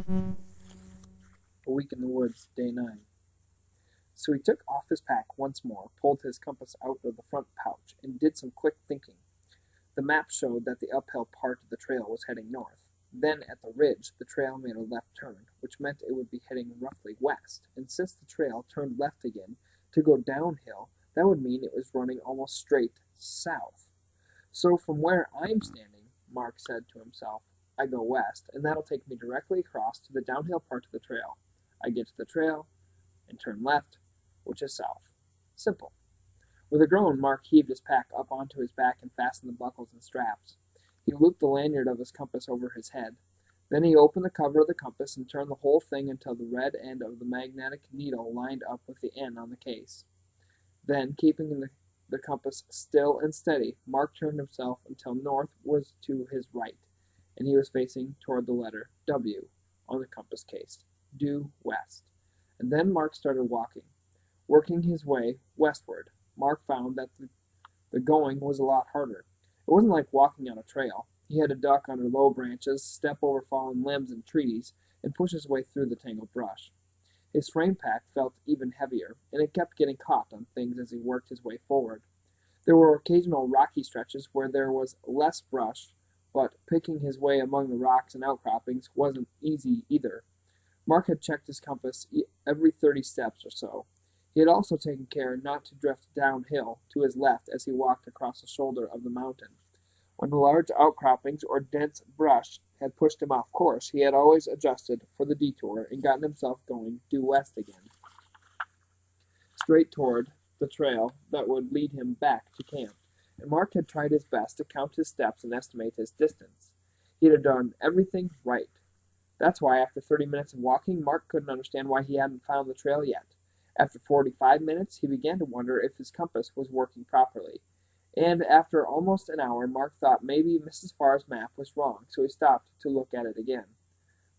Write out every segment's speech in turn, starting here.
A Week in the Woods, Day 9. So he took off his pack once more, pulled his compass out of the front pouch, and did some quick thinking. The map showed that the uphill part of the trail was heading north. Then, at the ridge, the trail made a left turn, which meant it would be heading roughly west, and since the trail turned left again to go downhill, that would mean it was running almost straight south. So from where I'm standing, Mark said to himself, I go west, and that'll take me directly across to the downhill part of the trail. I get to the trail and turn left, which is south. Simple. With a groan, Mark heaved his pack up onto his back and fastened the buckles and straps. He looped the lanyard of his compass over his head. Then he opened the cover of the compass and turned the whole thing until the red end of the magnetic needle lined up with the end on the case. Then, keeping the compass still and steady, Mark turned himself until north was to his right, and he was facing toward the letter W on the compass case, due west. And then Mark started walking. Working his way westward, Mark found that the going was a lot harder. It wasn't like walking on a trail. He had to duck under low branches, step over fallen limbs and trees, and push his way through the tangled brush. His frame pack felt even heavier, and it kept getting caught on things as he worked his way forward. There were occasional rocky stretches where there was less brush, but picking his way among the rocks and outcroppings wasn't easy either. Mark had checked his compass every 30 steps or so. He had also taken care not to drift downhill to his left as he walked across the shoulder of the mountain. When large outcroppings or dense brush had pushed him off course, he had always adjusted for the detour and gotten himself going due west again, straight toward the trail that would lead him back to camp. And Mark had tried his best to count his steps and estimate his distance. He had done everything right. That's why, after 30 minutes of walking, Mark couldn't understand why he hadn't found the trail yet. After 45 minutes, he began to wonder if his compass was working properly. And after almost an hour, Mark thought maybe Mrs. Farr's map was wrong, so he stopped to look at it again.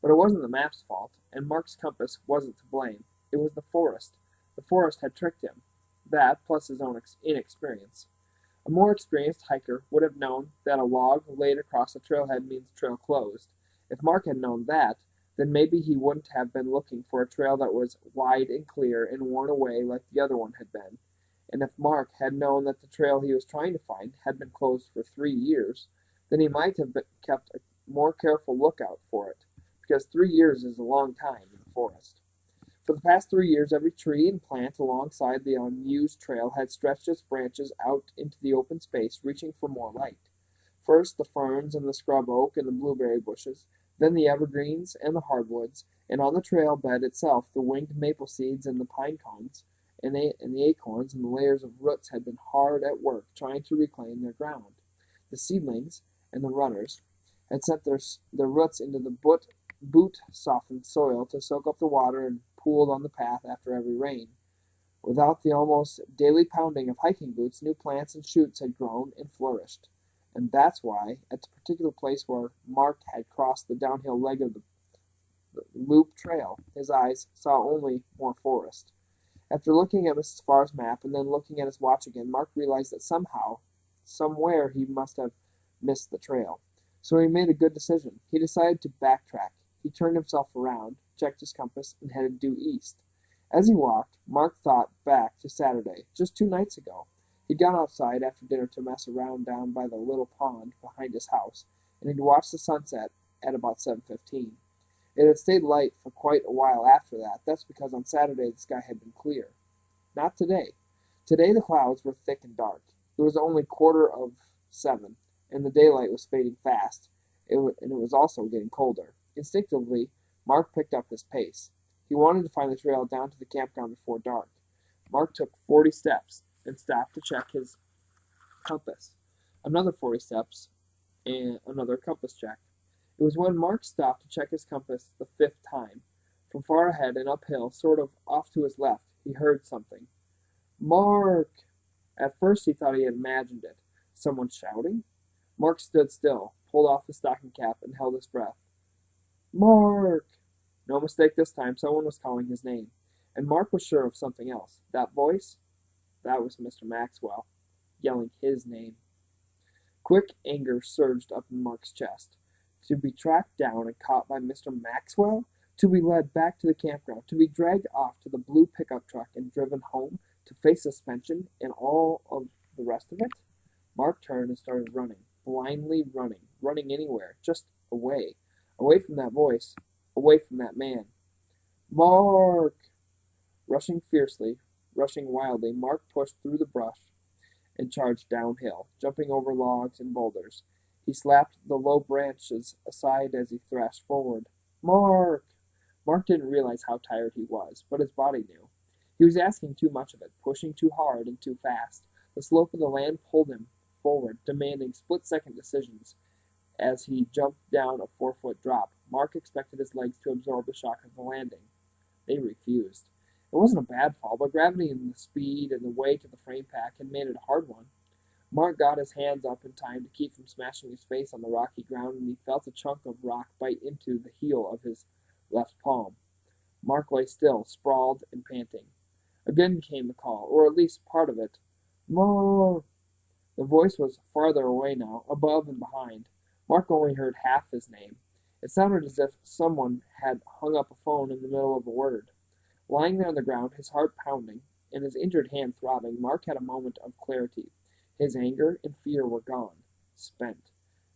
But it wasn't the map's fault, and Mark's compass wasn't to blame. It was the forest. The forest had tricked him. That, plus his own inexperience. A more experienced hiker would have known that a log laid across a trailhead means the trail closed. If Mark had known that, then maybe he wouldn't have been looking for a trail that was wide and clear and worn away like the other one had been. And if Mark had known that the trail he was trying to find had been closed for 3 years, then he might have kept a more careful lookout for it, because 3 years is a long time in the forest. For the past 3 years, every tree and plant alongside the unused trail had stretched its branches out into the open space, reaching for more light. First the ferns and the scrub oak and the blueberry bushes, then the evergreens and the hardwoods, and on the trail bed itself the winged maple seeds and the pine cones and the acorns and the layers of roots had been hard at work trying to reclaim their ground. The seedlings and the runners had sent their roots into the boot-softened soil to soak up the water and pooled on the path after every rain. Without the almost daily pounding of hiking boots, new plants and shoots had grown and flourished. And that's why, at the particular place where Mark had crossed the downhill leg of the loop trail, his eyes saw only more forest. After looking at Mrs. Farr's map and then looking at his watch again, Mark realized that somehow, somewhere, he must have missed the trail. So he made a good decision. He decided to backtrack. He turned himself around, checked his compass, and headed due east. As he walked, Mark thought back to Saturday, just 2 nights ago. He'd gone outside after dinner to mess around down by the little pond behind his house, and he'd watched the sunset at about 7:15. It had stayed light for quite a while after that. That's because on Saturday the sky had been clear. Not today. Today the clouds were thick and dark. It was only 7:15, and the daylight was fading fast, and it was also getting colder. Instinctively, Mark picked up his pace. He wanted to find the trail down to the campground before dark. Mark took 40 steps and stopped to check his compass. Another 40 steps and another compass check. It was when Mark stopped to check his compass the 5th time. From far ahead and uphill, sort of off to his left, he heard something. Mark! At first he thought he had imagined it. Someone shouting? Mark stood still, pulled off his stocking cap, and held his breath. Mark! No mistake this time, someone was calling his name. And Mark was sure of something else. That voice? That was Mr. Maxwell, yelling his name. Quick anger surged up in Mark's chest. To be tracked down and caught by Mr. Maxwell? to be led back to the campground, to be dragged off to the blue pickup truck and driven home, to face suspension and all of the rest of it? Mark turned and started running, blindly running, running anywhere, just away, away from that voice, away from that man. Mark! Rushing fiercely, rushing wildly, Mark pushed through the brush and charged downhill, jumping over logs and boulders. He slapped the low branches aside as he thrashed forward. Mark! Mark didn't realize how tired he was, but his body knew. He was asking too much of it, pushing too hard and too fast. The slope of the land pulled him forward, demanding split-second decisions. As he jumped down a 4-foot drop, Mark expected his legs to absorb the shock of the landing. They refused. It wasn't a bad fall, but gravity and the speed and the weight of the frame pack had made it a hard one. Mark got his hands up in time to keep from smashing his face on the rocky ground, and he felt a chunk of rock bite into the heel of his left palm. Mark lay still, sprawled and panting. Again came the call, or at least part of it. Mark! The voice was farther away now, above and behind. Mark only heard half his name. It sounded as if someone had hung up a phone in the middle of a word. Lying there on the ground, his heart pounding, and his injured hand throbbing, Mark had a moment of clarity. His anger and fear were gone, spent.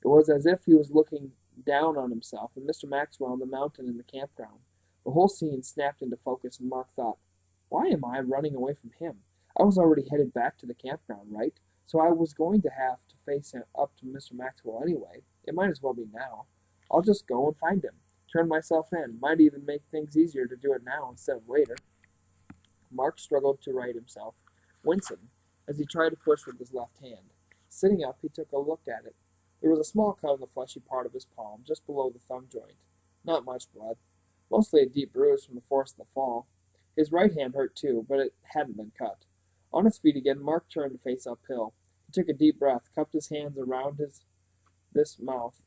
It was as if he was looking down on himself and Mr. Maxwell on the mountain in the campground. The whole scene snapped into focus, and Mark thought, why am I running away from him? I was already headed back to the campground, right? So I was going to have to face up to Mr. Maxwell anyway. It might as well be now. I'll just go and find him. Turn myself in. Might even make things easier to do it now instead of later. Mark struggled to right himself, wincing, as he tried to push with his left hand. Sitting up, he took a look at it. There was a small cut on the fleshy part of his palm, just below the thumb joint. Not much blood. Mostly a deep bruise from the force of the fall. His right hand hurt too, but it hadn't been cut. On his feet again, Mark turned to face uphill. He took a deep breath, cupped his hands around this mouth,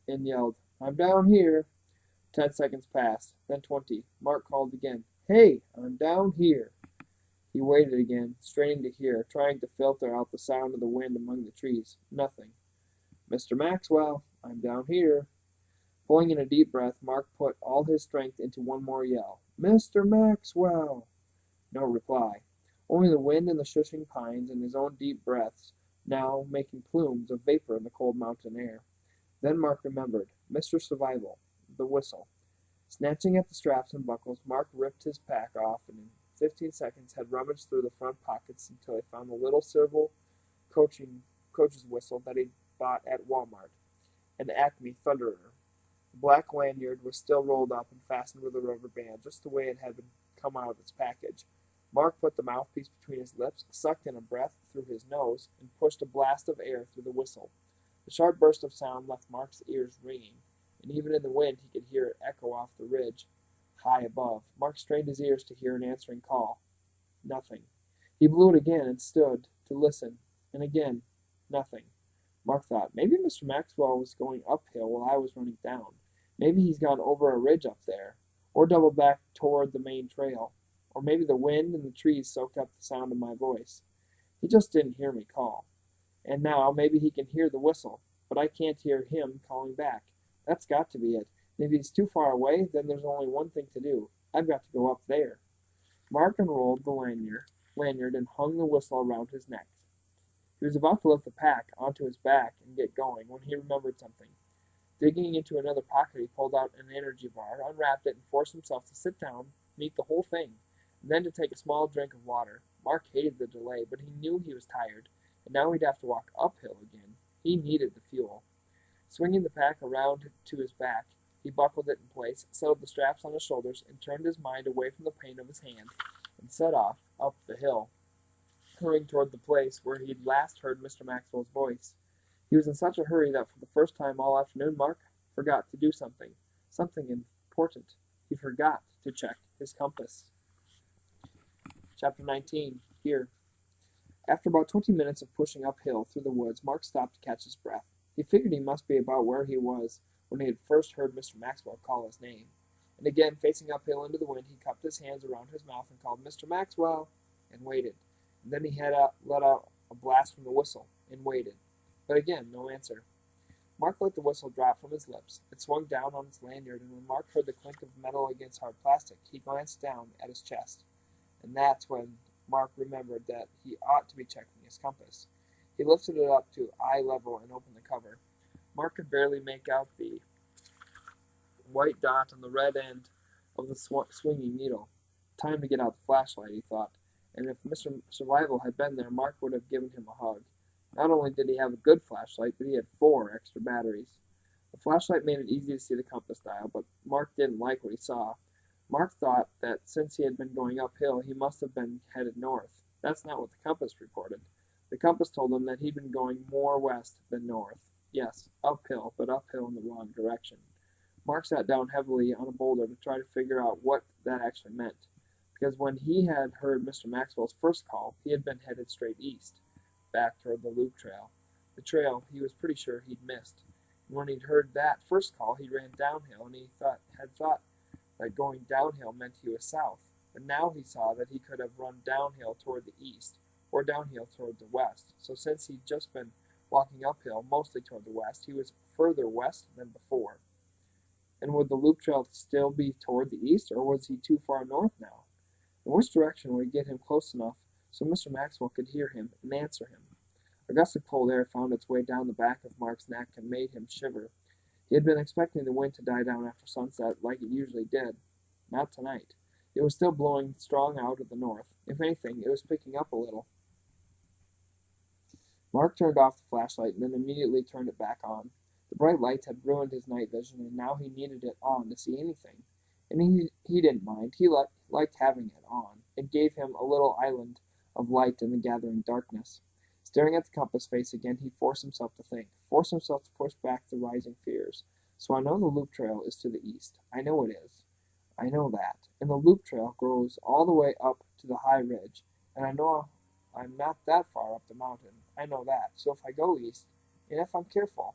and yelled, I'm down here. 10 seconds passed, then 20. Mark called again. Hey, I'm down here. He waited again, straining to hear, trying to filter out the sound of the wind among the trees. Nothing. Mr. Maxwell, I'm down here. Pulling in a deep breath, Mark put all his strength into one more yell. Mr. Maxwell! No reply. Only the wind and the shushing pines and his own deep breaths, now making plumes of vapor in the cold mountain air. Then Mark remembered. Mr. Survival. The whistle. Snatching at the straps and buckles, Mark ripped his pack off and in 15 seconds had rummaged through the front pockets until he found the little silver coach's whistle that he'd bought at Walmart, an Acme Thunderer. The black lanyard was still rolled up and fastened with a rubber band, just the way it had been come out of its package. Mark put the mouthpiece between his lips, sucked in a breath through his nose, and pushed a blast of air through the whistle. The sharp burst of sound left Mark's ears ringing, and even in the wind he could hear it echo off the ridge high above. Mark strained his ears to hear an answering call. Nothing. He blew it again and stood to listen, and again, nothing. Mark thought, maybe Mr. Maxwell was going uphill while I was running down. Maybe he's gone over a ridge up there, or doubled back toward the main trail, or maybe the wind and the trees soaked up the sound of my voice. He just didn't hear me call. And now maybe he can hear the whistle, but I can't hear him calling back. That's got to be it. And if he's too far away, then there's only one thing to do. I've got to go up there. Mark unrolled the lanyard and hung the whistle around his neck. He was about to lift the pack onto his back and get going when he remembered something. Digging into another pocket, he pulled out an energy bar, unwrapped it, and forced himself to sit down and eat the whole thing, and then to take a small drink of water. Mark hated the delay, but he knew he was tired, and now he'd have to walk uphill again. He needed the fuel. Swinging the pack around to his back, he buckled it in place, settled the straps on his shoulders, and turned his mind away from the pain of his hand, and set off up the hill, hurrying toward the place where he'd last heard Mr. Maxwell's voice. He was in such a hurry that for the first time all afternoon, Mark forgot to do something important. He forgot to check his compass. Chapter 19. Here. After about 20 minutes of pushing uphill through the woods, Mark stopped to catch his breath. He figured he must be about where he was when he had first heard Mr. Maxwell call his name. And again, facing uphill into the wind, he cupped his hands around his mouth and called, Mr. Maxwell, and waited. And then he let out a blast from the whistle, and waited. But again, no answer. Mark let the whistle drop from his lips. It swung down on his lanyard, and when Mark heard the clink of metal against hard plastic, he glanced down at his chest. And that's when Mark remembered that he ought to be checking his compass. He lifted it up to eye level and opened the cover. Mark could barely make out the white dot on the red end of the swinging needle. Time to get out the flashlight, he thought, and if Mr. Survival had been there, Mark would have given him a hug. Not only did he have a good flashlight, but he had 4 extra batteries. The flashlight made it easy to see the compass dial, but Mark didn't like what he saw. Mark thought that since he had been going uphill, he must have been headed north. That's not what the compass reported. The compass told him that he'd been going more west than north. Yes, uphill, but uphill in the wrong direction. Mark sat down heavily on a boulder to try to figure out what that actually meant, because when he had heard Mr. Maxwell's first call, he had been headed straight east, back toward the loop trail. The trail he was pretty sure he'd missed. And when he'd heard that first call, he ran downhill, and he had thought that going downhill meant he was south. But now he saw that he could have run downhill toward the east, or downhill toward the west. So since he'd just been walking uphill, mostly toward the west, he was further west than before. And would the loop trail still be toward the east, or was he too far north now? In which direction would get him close enough so Mr. Maxwell could hear him and answer him? A gust of cold air found its way down the back of Mark's neck and made him shiver. He had been expecting the wind to die down after sunset like it usually did. Not tonight. It was still blowing strong out of the north. If anything, it was picking up a little. Mark turned off the flashlight and then immediately turned it back on. The bright light had ruined his night vision, and now he needed it on to see anything. And he didn't mind. He liked having it on. It gave him a little island of light in the gathering darkness. Staring at the compass face again, he forced himself to think, forced himself to push back the rising fears. So I know the loop trail is to the east. I know it is. I know that. And the loop trail goes all the way up to the high ridge, and I know I'm not that far up the mountain. I know that. So if I go east, and if I'm careful,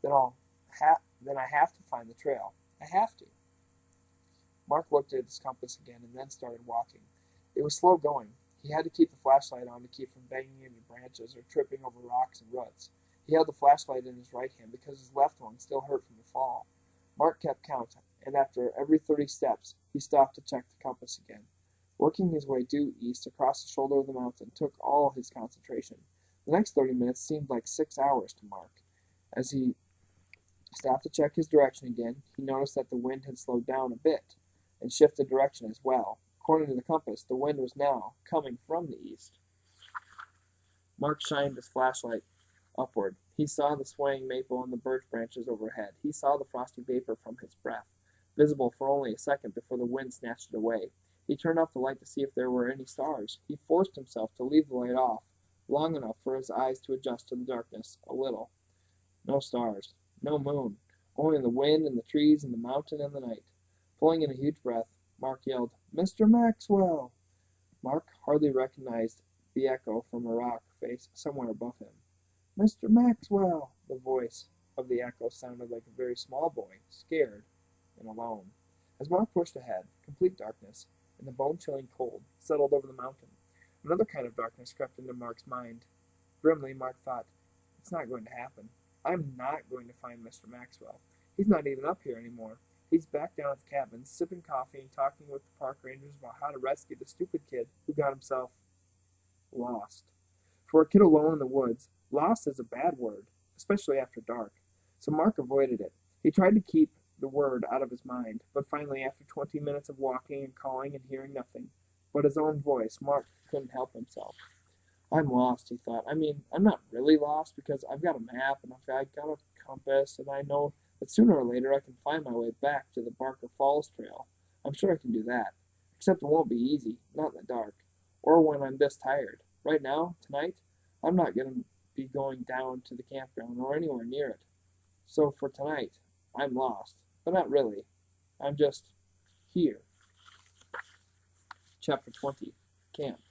then I have to find the trail. I have to. Mark looked at his compass again and then started walking. It was slow going. He had to keep the flashlight on to keep from banging into branches or tripping over rocks and roots. He held the flashlight in his right hand because his left one still hurt from the fall. Mark kept count, and after every 30 steps, he stopped to check the compass again. Working his way due east across the shoulder of the mountain took all his concentration. The next 30 minutes seemed like 6 hours to Mark. As he stopped to check his direction again, he noticed that the wind had slowed down a bit and shifted direction as well. According to the compass, the wind was now coming from the east. Mark shined his flashlight upward. He saw the swaying maple and the birch branches overhead. He saw the frosty vapor from his breath, visible for only a second before the wind snatched it away. He turned off the light to see if there were any stars. He forced himself to leave the light off, long enough for his eyes to adjust to the darkness a little. No stars, no moon, only the wind and the trees and the mountain and the night. Pulling in a huge breath, Mark yelled, "Mr. Maxwell!" Mark hardly recognized the echo from a rock face somewhere above him. "Mr. Maxwell!" The voice of the echo sounded like a very small boy, scared and alone. As Mark pushed ahead, complete darkness and the bone-chilling cold settled over the mountain. Another kind of darkness crept into Mark's mind. Grimly, Mark thought, "It's not going to happen. I'm not going to find Mr. Maxwell. He's not even up here anymore. He's back down at the cabin, sipping coffee and talking with the park rangers about how to rescue the stupid kid who got himself lost." For a kid alone in the woods, lost is a bad word, especially after dark. So Mark avoided it. He tried to keep the word out of his mind, but finally, after 20 minutes of walking and calling and hearing nothing but his own voice, Mark couldn't help himself. "I'm lost," he thought. I mean, I'm not really lost because I've got a map and I've got a compass, and I know that sooner or later I can find my way back to the Barker Falls Trail. I'm sure I can do that. Except it won't be easy, not in the dark, or when I'm this tired. Right now, tonight, I'm not going to be going down to the campground or anywhere near it. So for tonight, I'm lost, but not really. I'm just here. Chapter 20. Camp.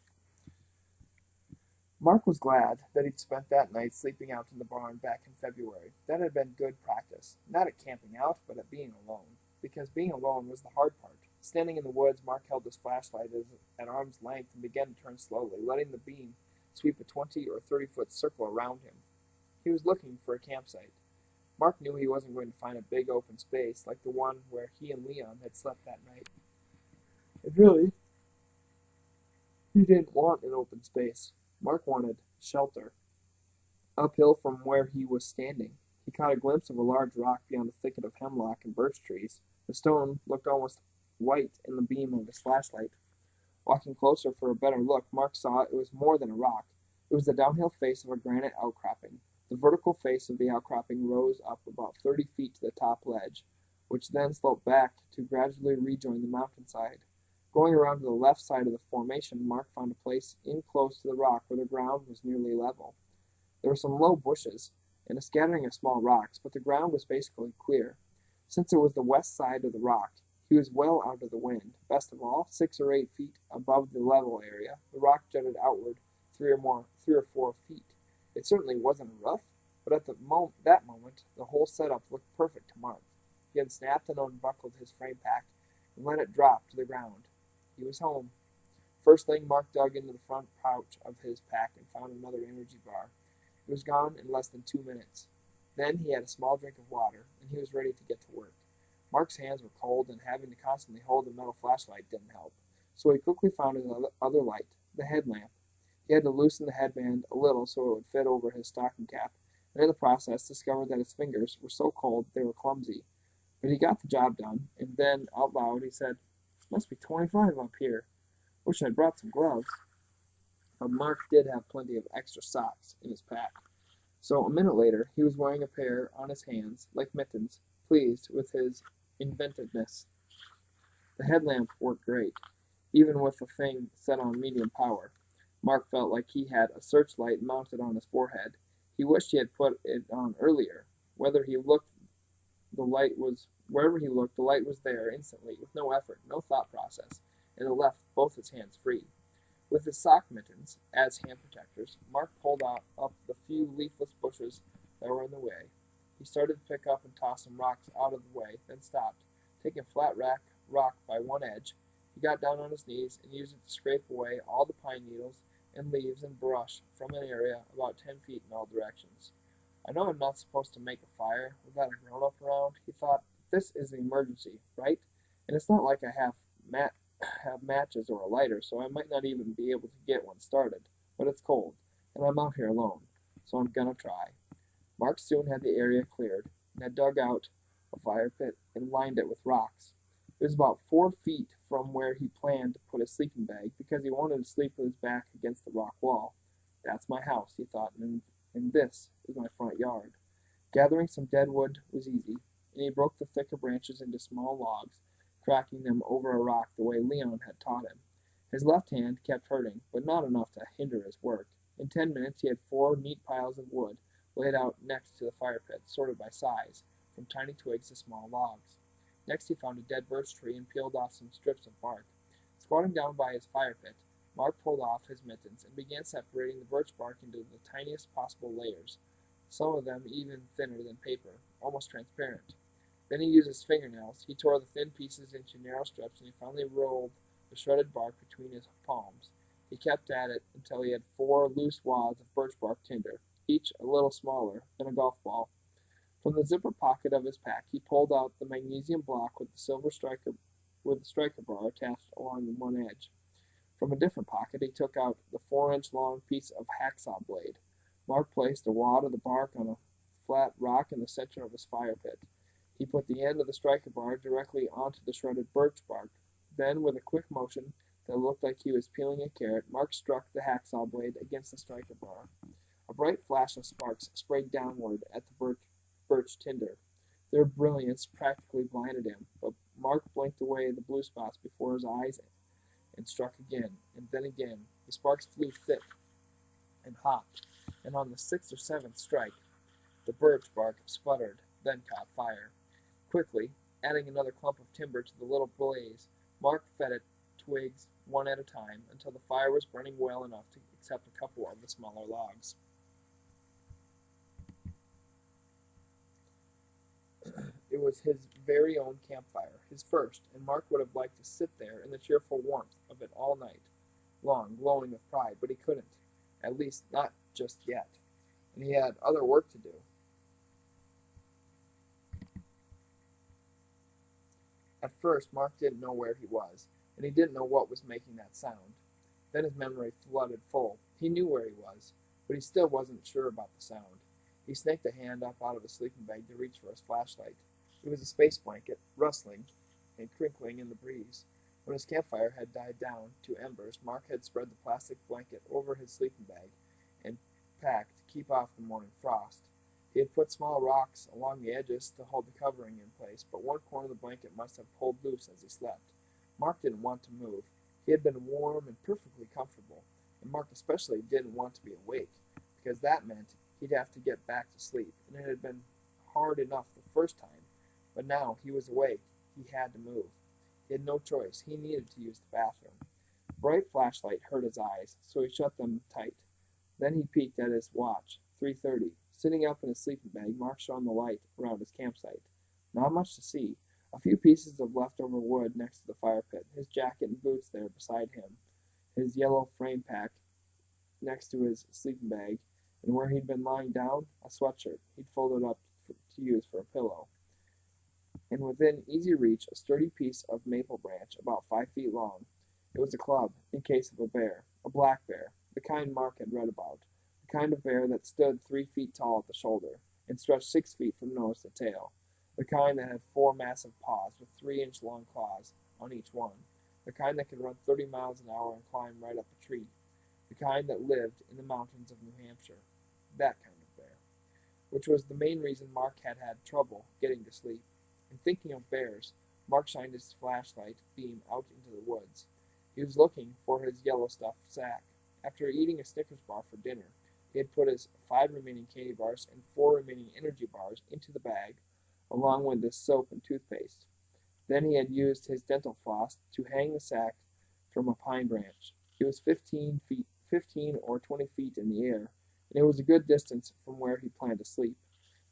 Mark was glad that he'd spent that night sleeping out in the barn back in February. That had been good practice, not at camping out, but at being alone, because being alone was the hard part. Standing in the woods, Mark held his flashlight at arm's length and began to turn slowly, letting the beam sweep a 20 or 30-foot circle around him. He was looking for a campsite. Mark knew he wasn't going to find a big open space like the one where he and Leon had slept that night. And really, he didn't want an open space. Mark wanted shelter. Uphill from where he was standing, he caught a glimpse of a large rock beyond a thicket of hemlock and birch trees. The stone looked almost white in the beam of his flashlight. Walking closer for a better look, Mark saw it was more than a rock. It was the downhill face of a granite outcropping. The vertical face of the outcropping rose up about 30 feet to the top ledge, which then sloped back to gradually rejoin the mountainside. Going around to the left side of the formation, Mark found a place in close to the rock where the ground was nearly level. There were some low bushes and a scattering of small rocks, but the ground was basically clear. Since it was the west side of the rock, he was well out of the wind. Best of all, 6 or 8 feet above the level area, the rock jutted outward 3 or 4 feet. It certainly wasn't a roof, but at that moment, the whole setup looked perfect to Mark. He had snapped and unbuckled his frame pack and let it drop to the ground. He was home. First thing, Mark dug into the front pouch of his pack and found another energy bar. It was gone in less than 2 minutes. Then he had a small drink of water, and he was ready to get to work. Mark's hands were cold, and having to constantly hold the metal flashlight didn't help, so he quickly found his other light, the headlamp. He had to loosen the headband a little so it would fit over his stocking cap, and in the process discovered that his fingers were so cold they were clumsy. But he got the job done, and then, out loud, he said, "It must be 25 up here. Wish I'd brought some gloves." But Mark did have plenty of extra socks in his pack. So a minute later, he was wearing a pair on his hands, like mittens, pleased with his inventiveness. The headlamp worked great, even with the thing set on medium power. Mark felt like he had a searchlight mounted on his forehead. He wished he had put it on earlier. Wherever he looked, the light was there instantly, with no effort, no thought process, and it left both his hands free. With his sock mittens as hand protectors, Mark pulled up the few leafless bushes that were in the way. He started to pick up and toss some rocks out of the way, then stopped. Taking a flat rock by one edge, he got down on his knees and used it to scrape away all the pine needles and leaves and brush from an area about 10 feet in all directions. "I know I'm not supposed to make a fire without a grown-up around," he thought. "This is an emergency, right? And it's not like I have matches or a lighter, so I might not even be able to get one started. But it's cold, and I'm out here alone, so I'm gonna try." Mark soon had the area cleared, and had dug out a fire pit and lined it with rocks. It was about 4 feet from where he planned to put his sleeping bag, because he wanted to sleep with his back against the rock wall. "That's my house," he thought, "and this is my front yard." Gathering some dead wood was easy, and he broke the thicker branches into small logs, cracking them over a rock the way Leon had taught him. His left hand kept hurting, but not enough to hinder his work. In 10 minutes he had 4 neat piles of wood laid out next to the fire pit, sorted by size, from tiny twigs to small logs. Next he found a dead birch tree and peeled off some strips of bark. Squatting down by his fire pit, Mark pulled off his mittens and began separating the birch bark into the tiniest possible layers, some of them even thinner than paper, almost transparent. Then he used his fingernails. He tore the thin pieces into narrow strips, and he finally rolled the shredded bark between his palms. He kept at it until he had 4 loose wads of birch bark tinder, each a little smaller than a golf ball. From the zipper pocket of his pack, he pulled out the magnesium block with the striker bar attached along one edge. From a different pocket, he took out the 4-inch long piece of hacksaw blade. Mark placed a wad of the bark on a flat rock in the center of his fire pit. He put the end of the striker bar directly onto the shredded birch bark. Then, with a quick motion that looked like he was peeling a carrot, Mark struck the hacksaw blade against the striker bar. A bright flash of sparks sprayed downward at the birch tinder. Their brilliance practically blinded him, but Mark blinked away the blue spots before his eyes and struck again, and then again. The sparks flew thick and hot, and on the 6th or 7th strike, the birch bark sputtered, then caught fire. Quickly, adding another clump of timber to the little blaze, Mark fed it twigs one at a time until the fire was burning well enough to accept a couple of the smaller logs. It was his very own campfire, his first, and Mark would have liked to sit there in the cheerful warmth of it all night long, glowing with pride, but he couldn't, at least not just yet, and he had other work to do. At first, Mark didn't know where he was, and he didn't know what was making that sound. Then his memory flooded full. He knew where he was, but he still wasn't sure about the sound. He snaked a hand up out of his sleeping bag to reach for his flashlight. It was a space blanket, rustling and crinkling in the breeze. When his campfire had died down to embers, Mark had spread the plastic blanket over his sleeping bag and packed to keep off the morning frost. He had put small rocks along the edges to hold the covering in place, but one corner of the blanket must have pulled loose as he slept. Mark didn't want to move. He had been warm and perfectly comfortable, and Mark especially didn't want to be awake, because that meant he'd have to get back to sleep, and it had been hard enough the first time, but now he was awake. He had to move. He had no choice. He needed to use the bathroom. A bright flashlight hurt his eyes, so he shut them tight. Then he peeked at his watch, 3:30. Sitting up in his sleeping bag, Mark shone the light around his campsite. Not much to see. A few pieces of leftover wood next to the fire pit, his jacket and boots there beside him, his yellow frame pack next to his sleeping bag, and where he'd been lying down, a sweatshirt he'd folded up to use for a pillow. And within easy reach, a sturdy piece of maple branch about 5 feet long. It was a club, in case of a bear, a black bear, the kind Mark had read about, the kind of bear that stood 3 feet tall at the shoulder, and stretched 6 feet from nose to tail, the kind that had 4 massive paws with 3-inch long claws on each one, the kind that could run 30 miles an hour and climb right up a tree, the kind that lived in the mountains of New Hampshire, that kind of bear, which was the main reason Mark had had trouble getting to sleep. In thinking of bears, Mark shined his flashlight beam out into the woods. He was looking for his yellow stuffed sack. After eating a Snickers bar for dinner, he had put his 5 remaining candy bars and 4 remaining energy bars into the bag, along with his soap and toothpaste. Then he had used his dental floss to hang the sack from a pine branch. It was 15 or 20 feet in the air, and it was a good distance from where he planned to sleep,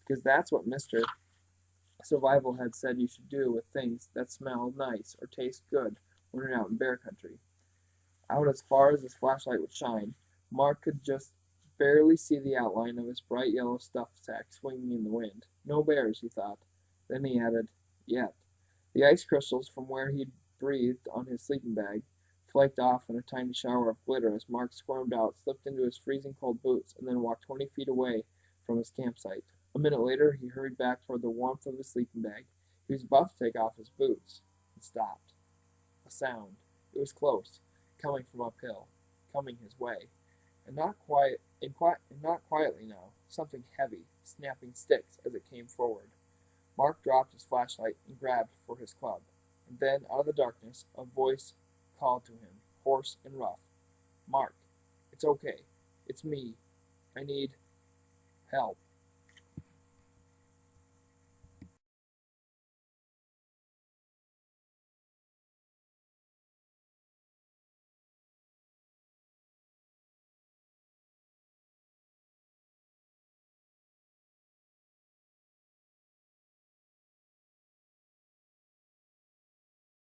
because that's what Mr. Survival had said you should do with things that smell nice or taste good when you're out in bear country. Out as far as his flashlight would shine, Mark could just barely see the outline of his bright yellow stuffed sack swinging in the wind. No bears, he thought. Then he added, yet. The ice crystals from where he'd breathed on his sleeping bag flaked off in a tiny shower of glitter as Mark squirmed out, slipped into his freezing cold boots, and then walked 20 feet away from his campsite. A minute later, he hurried back toward the warmth of his sleeping bag. He was about to take off his boots. He stopped. A sound. It was close, coming from uphill, coming his way, and not quietly now. Something heavy, snapping sticks as it came forward. Mark dropped his flashlight and grabbed for his club, and then out of the darkness, a voice called to him, hoarse and rough. Mark, it's okay. It's me. I need help.